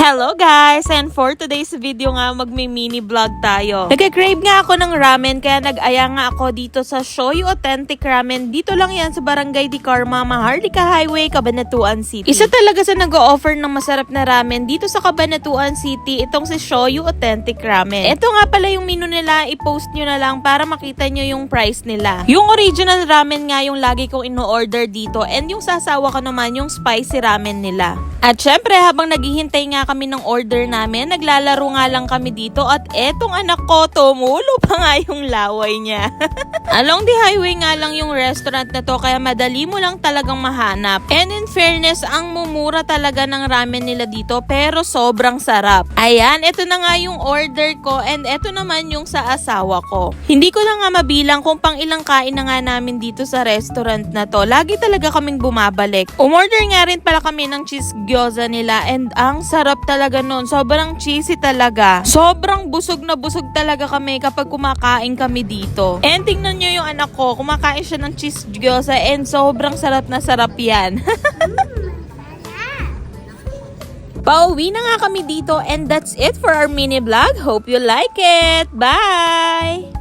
Hello guys! And for today's video nga, magmi-mini vlog tayo. Nagka-crave nga ako ng ramen kaya nag-aya nga ako dito sa Shoyu Authentic Ramen. Dito lang yan sa Barangay Di Carma, Maharlika Highway, Cabanatuan City. Isa talaga sa nag-o-offer ng masarap na ramen dito sa Cabanatuan City, itong si Shoyu Authentic Ramen. Ito nga pala yung menu nila, i-post nyo na lang para makita nyo yung price nila. Yung original ramen nga yung lagi kong ino-order dito and yung sasawa ko naman yung spicy ramen nila. At syempre, habang naghihintay nga kami ng order namin, naglalaro nga lang kami dito at etong anak ko, tumulo pa nga yung laway niya. Along the highway nga lang yung restaurant na to kaya madali mo lang talagang mahanap. And in fairness, ang mumura talaga ng ramen nila dito pero sobrang sarap. Ayan, ito na nga yung order ko and ito naman yung sa asawa ko. Hindi ko na nga mabilang kung pang ilang kain na nga namin dito sa restaurant na to. Lagi talaga kaming bumabalik. Umorder nga rin pala kami ng cheese gyoza nila and ang sarap talaga nun. Sobrang cheesy talaga. Sobrang busog na busog talaga kami kapag kumakain kami dito. And tingnan nyo yung anak ko, kumakain siya ng cheese gyoza and sobrang sarap na sarap yan. Pauwi na nga kami dito and that's it for our mini vlog. Hope you like it. Bye!